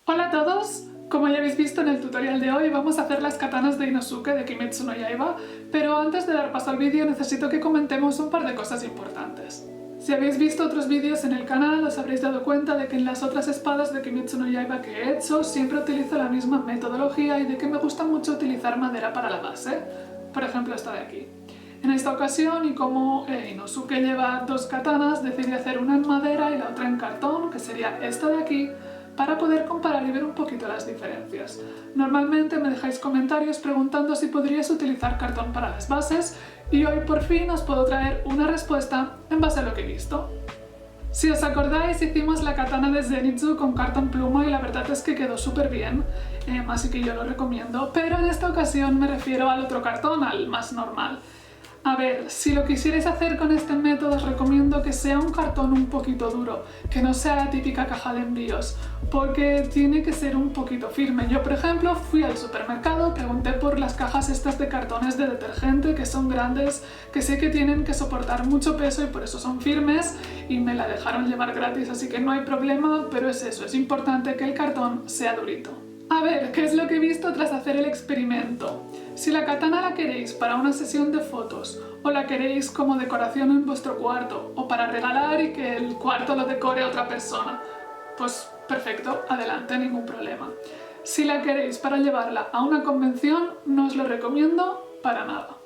Hola a todos, como ya habéis visto en el tutorial de hoy vamos a hacer las katanas de Inosuke de Kimetsu no Yaiba, pero antes de dar paso al vídeo necesito que comentemos un par de cosas importantes. Si habéis visto otros vídeos en el canal os habréis dado cuenta de que en las otras espadas de Kimetsu no Yaiba que he hecho siempre utilizo la misma metodología y de que me gusta mucho utilizar madera para la base, por ejemplo esta de aquí. En esta ocasión, y como Inosuke lleva dos katanas, decidí hacer una en madera y la otra en cartón, que sería esta de aquí, para poder comparar y ver un poquito las diferencias. Normalmente me dejáis comentarios preguntando si podríais utilizar cartón para las bases y hoy por fin os puedo traer una respuesta en base a lo que he visto. Si os acordáis, hicimos la katana de Zenitsu con cartón pluma y la verdad es que quedó súper bien, así que yo lo recomiendo, pero en esta ocasión me refiero al otro cartón, al más normal. A ver, si lo quisierais hacer con este método os recomiendo que sea un cartón un poquito duro, que no sea la típica caja de envíos, porque tiene que ser un poquito firme. Yo, por ejemplo, fui al supermercado, pregunté por las cajas estas de cartones de detergente, que son grandes, que sé que tienen que soportar mucho peso y por eso son firmes, y me la dejaron llevar gratis, así que no hay problema, pero es eso, es importante que el cartón sea durito. A ver, ¿qué es lo que he visto tras hacer el experimento? Si la katana la queréis para una sesión de fotos, o la queréis como decoración en vuestro cuarto, o para regalar y que el cuarto lo decore otra persona, pues perfecto, adelante, ningún problema. Si la queréis para llevarla a una convención, no os lo recomiendo para nada.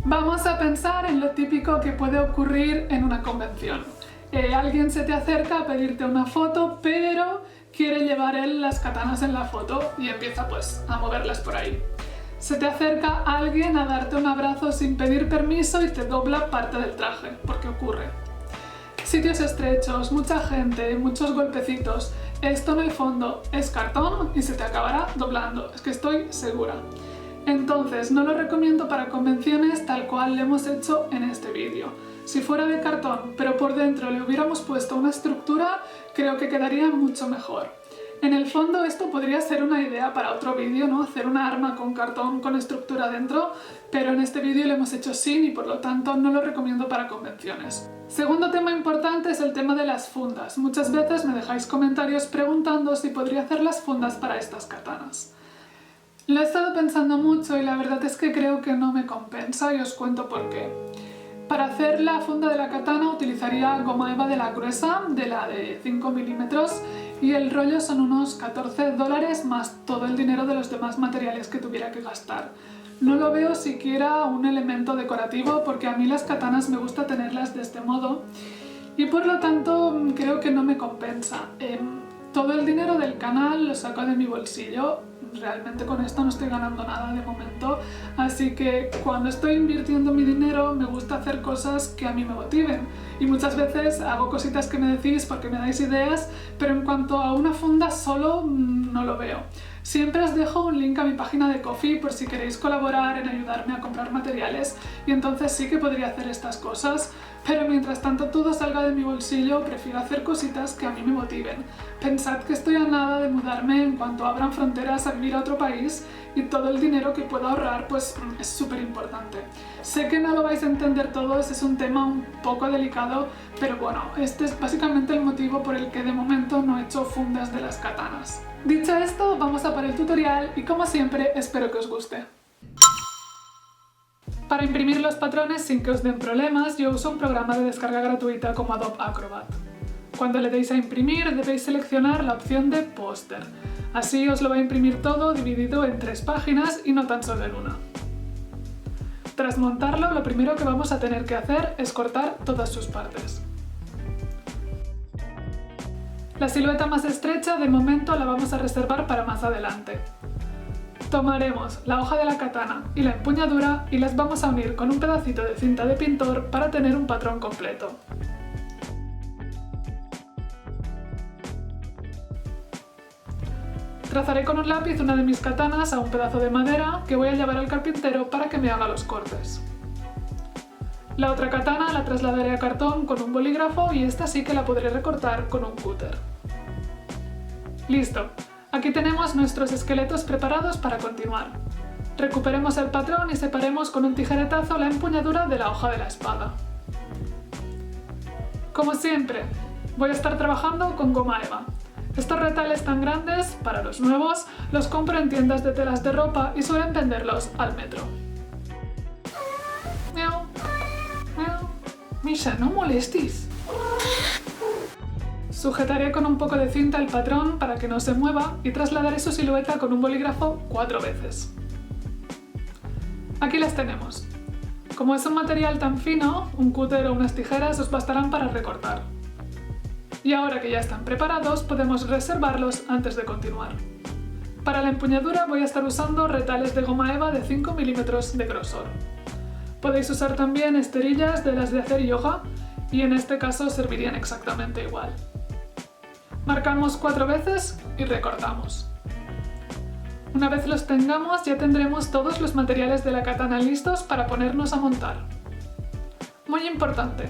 Vamos a pensar en lo típico que puede ocurrir en una convención. Alguien se te acerca a pedirte una foto, pero quiere llevar él las katanas en la foto y empieza pues a moverlas por ahí. Se te acerca alguien a darte un abrazo sin pedir permiso y te dobla parte del traje, porque ocurre. Sitios estrechos, mucha gente, muchos golpecitos, esto en el fondo es cartón y se te acabará doblando, es que estoy segura. Entonces no lo recomiendo para convenciones tal cual le hemos hecho en este vídeo. Si fuera de cartón, pero por dentro le hubiéramos puesto una estructura, creo que quedaría mucho mejor. En el fondo esto podría ser una idea para otro vídeo, ¿no? Hacer una arma con cartón con estructura dentro, pero en este vídeo lo hemos hecho sin y por lo tanto no lo recomiendo para convenciones. Segundo tema importante es el tema de las fundas. Muchas veces me dejáis comentarios preguntando si podría hacer las fundas para estas katanas. Lo he estado pensando mucho y la verdad es que creo que no me compensa y os cuento por qué. Para hacer la funda de la katana utilizaría goma eva de la gruesa, de la de 5 milímetros, y el rollo son unos $14 más todo el dinero de los demás materiales que tuviera que gastar. No lo veo siquiera un elemento decorativo porque a mí las katanas me gusta tenerlas de este modo y por lo tanto creo que no me compensa. Todo el dinero del canal lo saco de mi bolsillo, realmente con esto no estoy ganando nada de momento, así que cuando estoy invirtiendo mi dinero me gusta hacer cosas que a mí me motiven y muchas veces hago cositas que me decís porque me dais ideas, pero en cuanto a una funda solo no lo veo. Siempre os dejo un link a mi página de Ko-fi por si queréis colaborar en ayudarme a comprar materiales y entonces sí que podría hacer estas cosas, pero mientras tanto todo salga de mi bolsillo prefiero hacer cositas que a mí me motiven. Pensad que estoy a nada de mudarme en cuanto abran fronteras a vivir a otro país y todo el dinero que pueda ahorrar pues es súper importante. Sé que no lo vais a entender todos, es un tema un poco delicado, pero bueno, este es básicamente el motivo por el que de momento no he hecho fundas de las katanas. Dicho esto, vamos a por el tutorial y como siempre espero que os guste. Para imprimir los patrones sin que os den problemas, yo uso un programa de descarga gratuita como Adobe Acrobat. Cuando le deis a imprimir, debéis seleccionar la opción de póster. Así os lo va a imprimir todo dividido en 3 páginas y no tan solo en una. Tras montarlo, lo primero que vamos a tener que hacer es cortar todas sus partes. La silueta más estrecha de momento la vamos a reservar para más adelante. Tomaremos la hoja de la katana y la empuñadura y las vamos a unir con un pedacito de cinta de pintor para tener un patrón completo. Trazaré con un lápiz una de mis katanas a un pedazo de madera que voy a llevar al carpintero para que me haga los cortes. La otra katana la trasladaré a cartón con un bolígrafo y esta sí que la podré recortar con un cúter. ¡Listo! Aquí tenemos nuestros esqueletos preparados para continuar. Recuperemos el patrón y separemos con un tijeretazo la empuñadura de la hoja de la espada. Como siempre, voy a estar trabajando con goma eva. Estos retales tan grandes, para los nuevos, los compro en tiendas de telas de ropa y suelen venderlos al metro. Miau, miau. Misha, no molestes. Sujetaré con un poco de cinta el patrón para que no se mueva y trasladaré su silueta con un bolígrafo 4 veces. Aquí las tenemos. Como es un material tan fino, un cúter o unas tijeras os bastarán para recortar. Y ahora que ya están preparados, podemos reservarlos antes de continuar. Para la empuñadura voy a estar usando retales de goma eva de 5 milímetros de grosor. Podéis usar también esterillas de las de hacer yoga y en este caso servirían exactamente igual. Marcamos 4 veces y recortamos. Una vez los tengamos ya tendremos todos los materiales de la katana listos para ponernos a montar. Muy importante,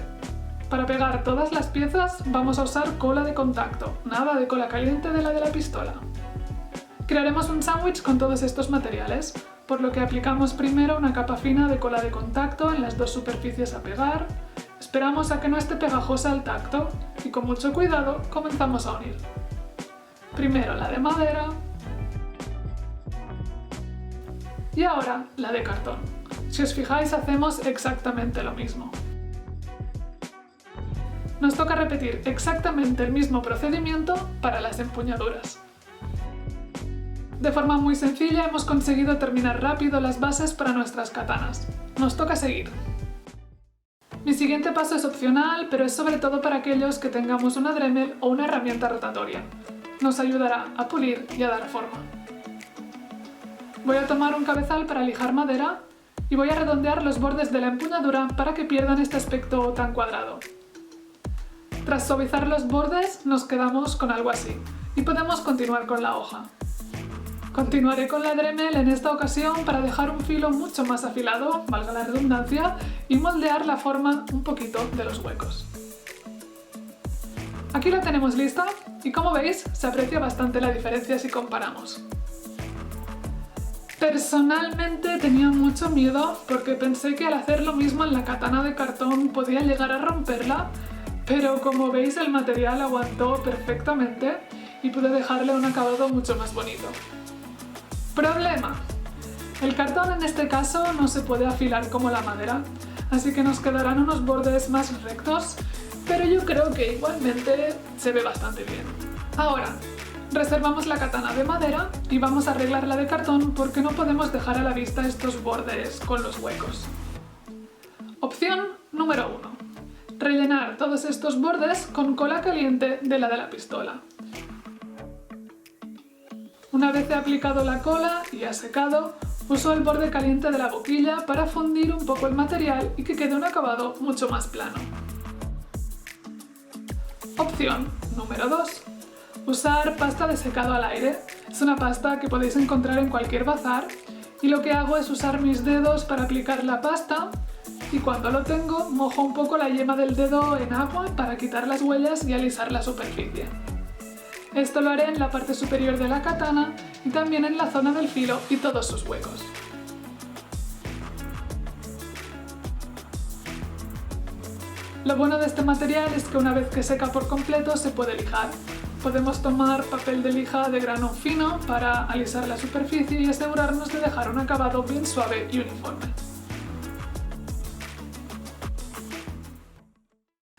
para pegar todas las piezas vamos a usar cola de contacto, nada de cola caliente de la de la pistola. Crearemos un sándwich con todos estos materiales, por lo que aplicamos primero una capa fina de cola de contacto en las dos superficies a pegar, esperamos a que no esté pegajosa al tacto y con mucho cuidado comenzamos a unir. Primero la de madera y ahora la de cartón. Si os fijáis hacemos exactamente lo mismo. Nos toca repetir exactamente el mismo procedimiento para las empuñaduras. De forma muy sencilla hemos conseguido terminar rápido las bases para nuestras katanas. Nos toca seguir. Mi siguiente paso es opcional, pero es sobre todo para aquellos que tengamos una Dremel o una herramienta rotatoria. Nos ayudará a pulir y a dar forma. Voy a tomar un cabezal para lijar madera y voy a redondear los bordes de la empuñadura para que pierdan este aspecto tan cuadrado. Tras suavizar los bordes nos quedamos con algo así y podemos continuar con la hoja. Continuaré con la Dremel en esta ocasión para dejar un filo mucho más afilado, valga la redundancia, y moldear la forma un poquito de los huecos. Aquí la tenemos lista y como veis se aprecia bastante la diferencia si comparamos. Personalmente tenía mucho miedo porque pensé que al hacer lo mismo en la katana de cartón podía llegar a romperla, pero como veis el material aguantó perfectamente y pude dejarle un acabado mucho más bonito. Problema: el cartón en este caso no se puede afilar como la madera, así que nos quedarán unos bordes más rectos, pero yo creo que igualmente se ve bastante bien. Ahora, reservamos la katana de madera y vamos a arreglar la de cartón porque no podemos dejar a la vista estos bordes con los huecos. Opción número 1. Rellenar todos estos bordes con cola caliente de la de la pistola. Una vez he aplicado la cola y ha secado, uso el borde caliente de la boquilla para fundir un poco el material y que quede un acabado mucho más plano. Opción número 2. Usar pasta de secado al aire. Es una pasta que podéis encontrar en cualquier bazar y lo que hago es usar mis dedos para aplicar la pasta y cuando lo tengo mojo un poco la yema del dedo en agua para quitar las huellas y alisar la superficie. Esto lo haré en la parte superior de la katana y también en la zona del filo y todos sus huecos. Lo bueno de este material es que una vez que seca por completo se puede lijar. Podemos tomar papel de lija de grano fino para alisar la superficie y asegurarnos de dejar un acabado bien suave y uniforme.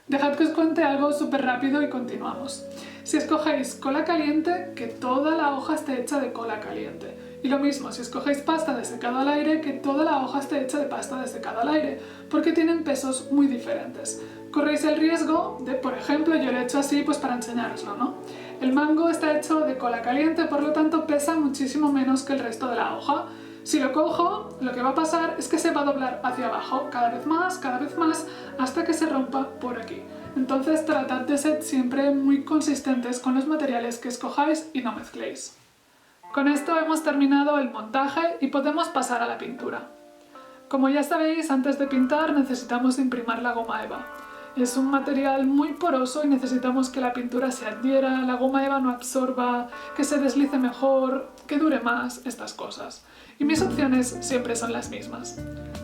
Dejad que os cuente algo súper rápido y continuamos. Si escogéis cola caliente, que toda la hoja esté hecha de cola caliente. Y lo mismo, si escogéis pasta de secado al aire, que toda la hoja esté hecha de pasta de secado al aire, porque tienen pesos muy diferentes. Corréis el riesgo de, por ejemplo, yo lo he hecho así pues para enseñároslo, ¿no? El mango está hecho de cola caliente, por lo tanto pesa muchísimo menos que el resto de la hoja. Si lo cojo, lo que va a pasar es que se va a doblar hacia abajo, cada vez más, hasta que se rompa por aquí. Entonces tratad de ser siempre muy consistentes con los materiales que escojáis y no mezcléis. Con esto hemos terminado el montaje y podemos pasar a la pintura. Como ya sabéis, antes de pintar necesitamos imprimir la goma eva. Es un material muy poroso y necesitamos que la pintura se adhiera, la goma eva no absorba, que se deslice mejor, que dure más, estas cosas. Y mis opciones siempre son las mismas.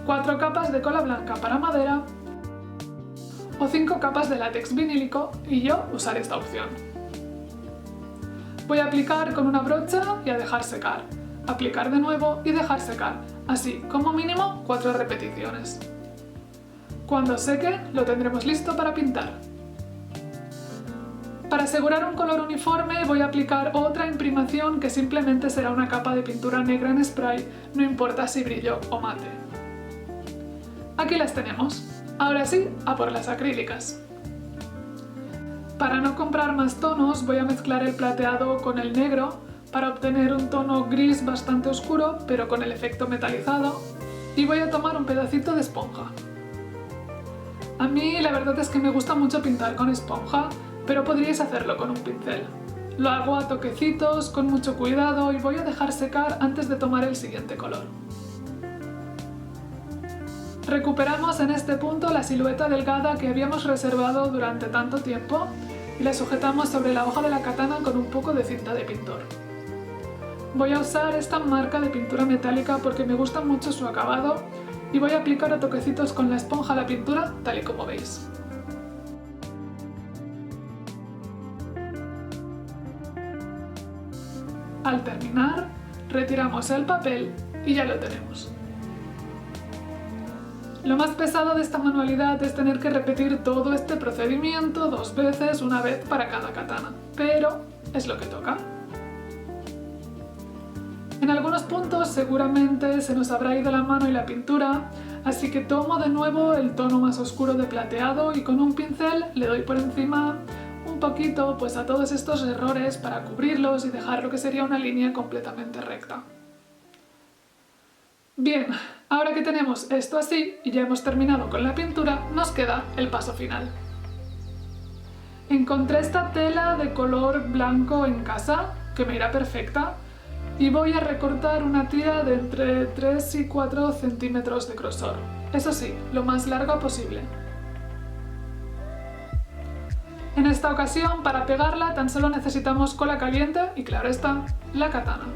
4 capas de cola blanca para madera o 5 capas de látex vinílico y yo usaré esta opción. Voy a aplicar con una brocha y a dejar secar. Aplicar de nuevo y dejar secar. Así, como mínimo 4 repeticiones. Cuando seque, lo tendremos listo para pintar. Para asegurar un color uniforme voy a aplicar otra imprimación que simplemente será una capa de pintura negra en spray, no importa si brillo o mate. Aquí las tenemos. Ahora sí, a por las acrílicas. Para no comprar más tonos voy a mezclar el plateado con el negro para obtener un tono gris bastante oscuro pero con el efecto metalizado, y voy a tomar un pedacito de esponja. A mí la verdad es que me gusta mucho pintar con esponja, pero podríais hacerlo con un pincel. Lo hago a toquecitos, con mucho cuidado, y voy a dejar secar antes de tomar el siguiente color. Recuperamos en este punto la silueta delgada que habíamos reservado durante tanto tiempo y la sujetamos sobre la hoja de la katana con un poco de cinta de pintor. Voy a usar esta marca de pintura metálica porque me gusta mucho su acabado y voy a aplicar a toquecitos con la esponja la pintura tal y como veis. Al terminar, retiramos el papel y ya lo tenemos. Lo más pesado de esta manualidad es tener que repetir todo este procedimiento 2 veces, una vez para cada katana, pero es lo que toca. En algunos puntos seguramente se nos habrá ido la mano y la pintura, así que tomo de nuevo el tono más oscuro de plateado y con un pincel le doy por encima un poquito pues a todos estos errores para cubrirlos y dejar lo que sería una línea completamente recta. Bien, ahora que tenemos esto así y ya hemos terminado con la pintura, nos queda el paso final. Encontré esta tela de color blanco en casa, que me irá perfecta, y voy a recortar una tira de entre 3 y 4 centímetros de grosor. Eso sí, lo más larga posible. En esta ocasión, para pegarla, tan solo necesitamos cola caliente y, claro está, la katana.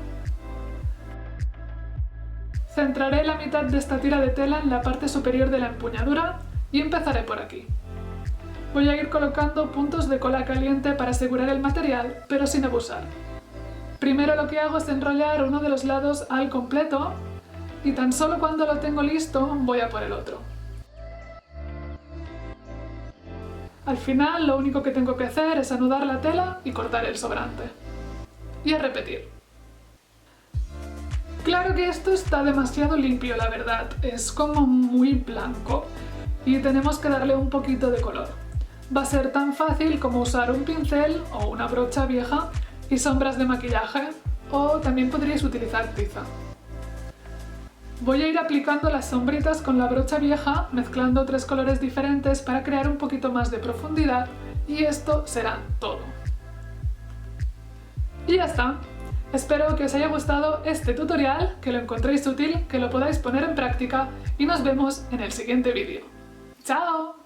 Centraré la mitad de esta tira de tela en la parte superior de la empuñadura y empezaré por aquí. Voy a ir colocando puntos de cola caliente para asegurar el material, pero sin abusar. Primero lo que hago es enrollar uno de los lados al completo y tan solo cuando lo tengo listo voy a por el otro. Al final lo único que tengo que hacer es anudar la tela y cortar el sobrante. Y a repetir. Claro que esto está demasiado limpio, la verdad, es como muy blanco y tenemos que darle un poquito de color. Va a ser tan fácil como usar un pincel o una brocha vieja y sombras de maquillaje, o también podríais utilizar tiza. Voy a ir aplicando las sombritas con la brocha vieja, mezclando 3 colores diferentes para crear un poquito más de profundidad, y esto será todo. Y ya está. Espero que os haya gustado este tutorial, que lo encontréis útil, que lo podáis poner en práctica y nos vemos en el siguiente vídeo. ¡Chao!